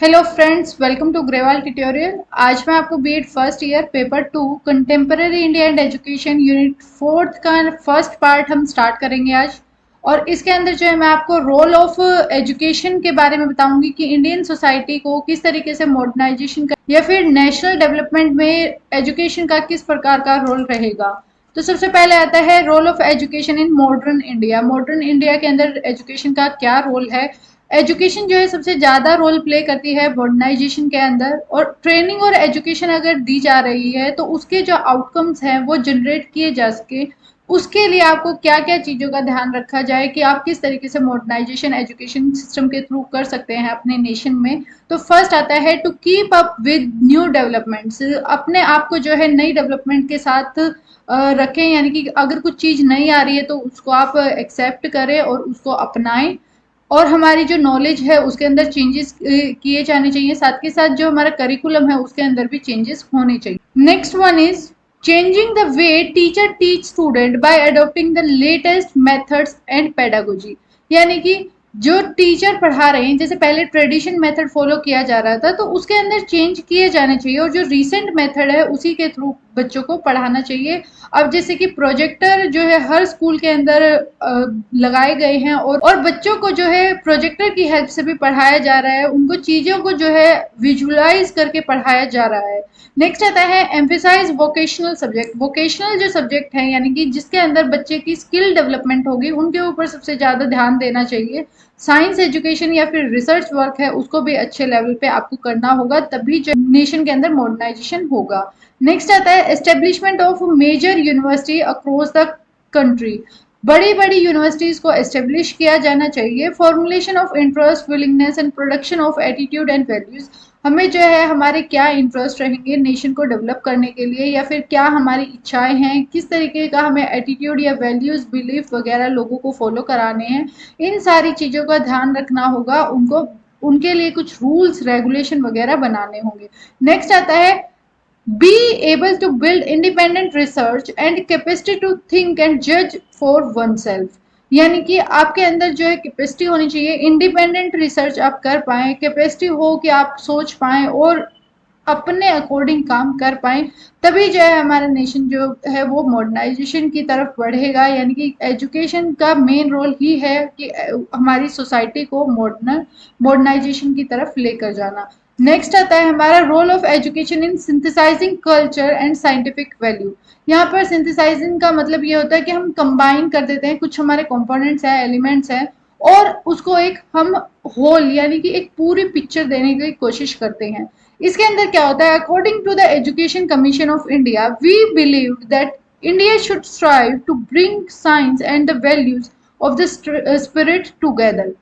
Hello friends, welcome to Grewal tutorial. आज मैं आपको B Ed first year paper 2 contemporary India and education unit 4 का first part हम start करेंगे आज। और इसके अंदर जो है मैं आपको रोल ऑफ एजुकेशन के बारे में बताऊंगी कि इंडियन सोसाइटी को किस तरीके से मॉडर्नाइजेशन का या फिर नेशनल डेवलपमेंट में एजुकेशन का किस प्रकार का रोल रहेगा। तो सबसे पहले आता है role of education in modern India. Modern India के अंदर एजुकेशन का क्या रोल है। एजुकेशन जो है सबसे ज़्यादा रोल प्ले करती है मॉडर्नाइजेशन के अंदर, और ट्रेनिंग और एजुकेशन अगर दी जा रही है तो उसके जो आउटकम्स हैं वो जनरेट किए जा सके। उसके लिए आपको क्या क्या चीज़ों का ध्यान रखा जाए कि आप किस तरीके से मॉडर्नाइजेशन एजुकेशन सिस्टम के थ्रू कर सकते हैं अपने नेशन में। तो फर्स्ट आता है to keep up with new developments. अपने आप को जो है नई डेवलपमेंट के साथ रखें, यानी कि अगर कुछ चीज़ नई आ रही है तो उसको आप एक्सेप्ट करें और उसको अपनाएं। और हमारी जो नॉलेज है उसके अंदर चेंजेस किए जाने चाहिए, साथ के साथ जो हमारा करिकुलम है उसके अंदर भी चेंजेस होने चाहिए। Next one is changing the way teacher teach student bye adopting the latest methods and pedagogy. यानी कि जो टीचर पढ़ा रहे हैं, जैसे पहले ट्रेडिशन मेथड फॉलो किया जा रहा था तो उसके अंदर चेंज किए जाने चाहिए, और जो रिसेंट मेथड है उसी के थ्रू बच्चों को पढ़ाना चाहिए। अब जैसे कि प्रोजेक्टर जो है हर स्कूल के अंदर लगाए गए हैं, और बच्चों को जो है प्रोजेक्टर की हेल्प से भी पढ़ाया जा रहा है, उनको चीज़ों को जो है विजुलाइज करके पढ़ाया जा रहा है। नेक्स्ट आता है एम्फेसाइज वोकेशनल सब्जेक्ट। वोकेशनल जो सब्जेक्ट है यानी कि जिसके अंदर बच्चे की स्किल डेवलपमेंट होगी उनके ऊपर सबसे ज़्यादा ध्यान देना चाहिए। साइंस एजुकेशन या फिर रिसर्च वर्क है उसको भी अच्छे लेवल पे आपको करना होगा, तभी जो नेशन के अंदर मॉडर्नाइजेशन होगा। नेक्स्ट आता है establishment of major university across the country. बड़ी बड़ी यूनिवर्सिटीज को एस्टेब्लिश किया जाना चाहिए। Formulation of interest, willingness and production of attitude and values. हमें जो है हमारे क्या इंटरेस्ट रहेंगे नेशन को डेवलप करने के लिए, या फिर क्या हमारी इच्छाएं हैं, किस तरीके का हमें एटीट्यूड या वैल्यूज बिलीफ वगैरह लोगों को फॉलो कराने हैं, इन सारी चीज़ों का ध्यान रखना होगा उनको। उनके लिए कुछ रूल्स रेगुलेशन वगैरह बनाने होंगे। नेक्स्ट आता है be able to build independent research and capacity to think and judge for oneself। यानी कि आपके अंदर जो है कैपेसिटी होनी चाहिए, इंडिपेंडेंट रिसर्च आप कर पाएं, कैपेसिटी हो कि आप सोच पाएं और अपने अकॉर्डिंग काम कर पाएं। तभी जो है हमारा नेशन जो है वो मॉडर्नाइजेशन की तरफ बढ़ेगा। यानी कि एजुकेशन का मेन रोल ही है कि हमारी सोसाइटी को मॉडर्नाइजेशन की तरफ लेकर जाना। नेक्स्ट आता है हमारा role of education in synthesising culture and scientific value. यहाँ पर सिंथेसाइजिंग का मतलब ये होता है कि हम कंबाइन कर देते हैं कुछ हमारे कंपोनेंट्स हैं, एलिमेंट्स हैं, और उसको एक हम होल यानी कि एक पूरी पिक्चर देने की कोशिश करते हैं। इसके अंदर क्या होता है, according to the education commission of India we believe that India should strive to bring science and the values of the spirit together.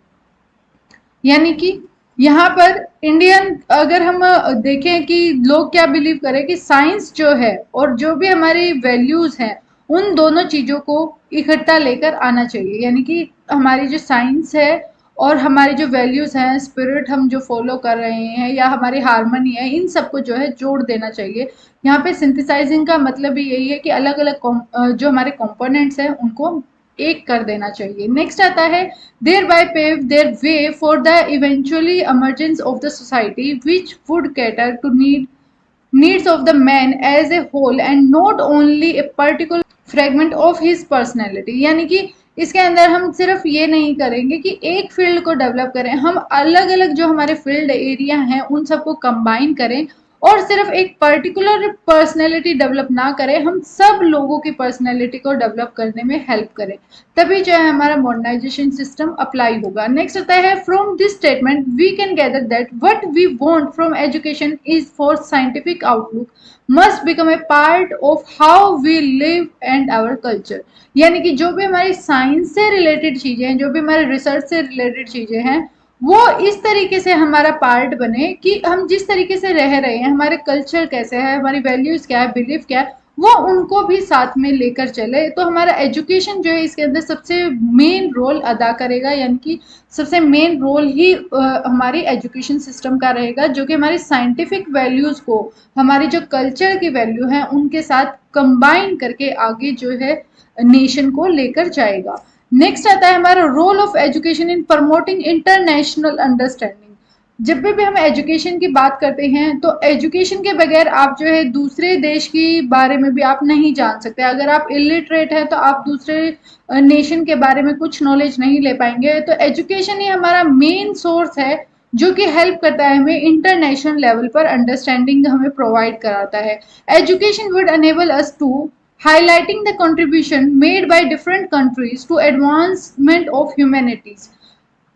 यानी कि यहाँ पर इंडियन अगर हम देखें कि लोग क्या बिलीव करें कि साइंस जो है और जो भी हमारी वैल्यूज हैं उन दोनों चीज़ों को इकट्ठा लेकर आना चाहिए। यानी कि हमारी जो साइंस है और हमारी जो वैल्यूज हैं, स्पिरिट हम जो फॉलो कर रहे हैं या हमारी हारमोनी है, इन सबको जो है जोड़ देना चाहिए। यहाँ पे सिंथेसाइजिंग का मतलब भी यही है कि अलग अलग जो हमारे कंपोनेंट्स हैं उनको एक कर देना चाहिए। नेक्स्ट आता है thereby pave their way for the eventually emergence of the society which would cater to needs of the man as a whole and not only a particular fragment of his personality। यानी कि इसके अंदर हम सिर्फ ये नहीं करेंगे कि एक फील्ड को डेवलप करें, हम अलग अलग जो हमारे फील्ड एरिया हैं उन सबको कंबाइन करें, और सिर्फ एक पर्टिकुलर पर्सनैलिटी डेवलप ना करें, हम सब लोगों की पर्सनैलिटी को डेवलप करने में हेल्प करें। तभी जो है हमारा मॉडर्नाइजेशन सिस्टम अप्लाई होगा। नेक्स्ट आता है from this statement we can gather that what we want from education is for scientific outlook must become a part of how we live and our culture. यानी कि जो भी हमारी science से related चीज़ें हैं, जो भी हमारे रिसर्च से रिलेटेड चीज़ें हैं, वो इस तरीके से हमारा पार्ट बने कि हम जिस तरीके से रह रहे हैं, हमारे कल्चर कैसे है, हमारी वैल्यूज क्या है, बिलीफ क्या है, वो उनको भी साथ में लेकर चले। तो हमारा एजुकेशन जो है इसके अंदर सबसे मेन रोल अदा करेगा। यानी कि सबसे मेन रोल ही हमारी एजुकेशन सिस्टम का रहेगा, जो कि हमारी साइंटिफिक वैल्यूज को हमारी जो कल्चर की वैल्यू है उनके साथ कंबाइन करके आगे जो है नेशन को लेकर जाएगा। नेक्स्ट आता है हमारा role of education in promoting international understanding. जब भी हम एजुकेशन की बात करते हैं तो एजुकेशन के बगैर आप जो है दूसरे देश की बारे में भी आप नहीं जान सकते। अगर आप इलिटरेट हैं तो आप दूसरे नेशन के बारे में कुछ नॉलेज नहीं ले पाएंगे। तो एजुकेशन ही हमारा मेन सोर्स है जो कि हेल्प करता है हमें इंटरनेशनल लेवल पर अंडरस्टैंडिंग हमें प्रोवाइड कराता है। Education would enable us to highlighting the contribution made by different countries to advancement of humanities.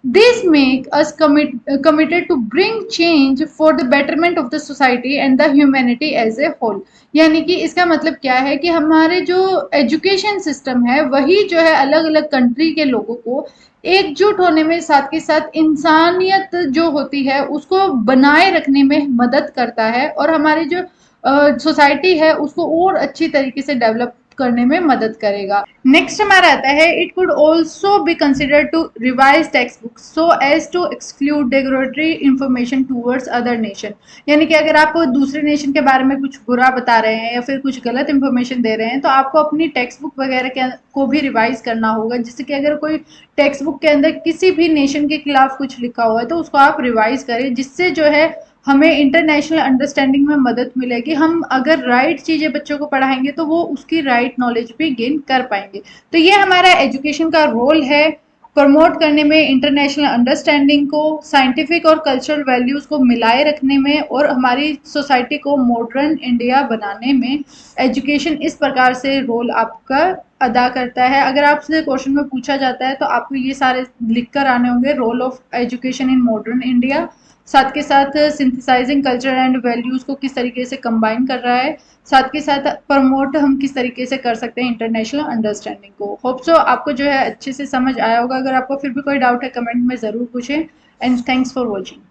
This make us committed to bring change for the betterment of the society and the humanity as a whole। यानी कि इसका मतलब क्या है कि हमारे जो education system है वही जो है अलग अलग कंट्री के लोगों को एकजुट होने में, साथ के साथ इंसानियत जो होती है उसको बनाए रखने में मदद करता है, और हमारी जो सोसाइटी है उसको और अच्छी तरीके से डेवलप करने में मदद करेगा। नेक्स्ट हमारा आता है, it could also be consider to revise text book so as to exclude derogatory information towards other nation. यानी कि अगर आप दूसरे नेशन के बारे में कुछ बुरा बता रहे हैं या फिर कुछ गलत इंफॉर्मेशन दे रहे हैं तो आपको अपनी टेक्स्ट बुक वगैरह को भी रिवाइज करना होगा, जिससे कि अगर कोई टेक्स्ट बुक के अंदर किसी भी नेशन के खिलाफ कुछ लिखा हुआ है तो उसको आप रिवाइज करें, जिससे जो है हमें इंटरनेशनल अंडरस्टैंडिंग में मदद मिलेगी। हम अगर राइट चीज़ें बच्चों को पढ़ाएंगे तो वो उसकी राइट नॉलेज भी गेन कर पाएंगे। तो ये हमारा एजुकेशन का रोल है, प्रमोट करने में इंटरनेशनल अंडरस्टैंडिंग को, साइंटिफिक और कल्चरल वैल्यूज़ को मिलाए रखने में, और हमारी सोसाइटी को मॉडर्न इंडिया बनाने में एजुकेशन इस प्रकार से रोल आपका अदा करता है। अगर आपसे क्वेश्चन में पूछा जाता है तो आपको ये सारे लिख कर आने होंगे, role of education in modern India, साथ के साथ सिंथेसाइजिंग कल्चर एंड वैल्यूज को किस तरीके से कंबाइन कर रहा है, साथ के साथ प्रमोट हम किस तरीके से कर सकते हैं इंटरनेशनल अंडरस्टैंडिंग को। होप सो आपको जो है अच्छे से समझ आया होगा। अगर आपको फिर भी कोई डाउट है कमेंट में ज़रूर पूछें, एंड थैंक्स फॉर वॉचिंग।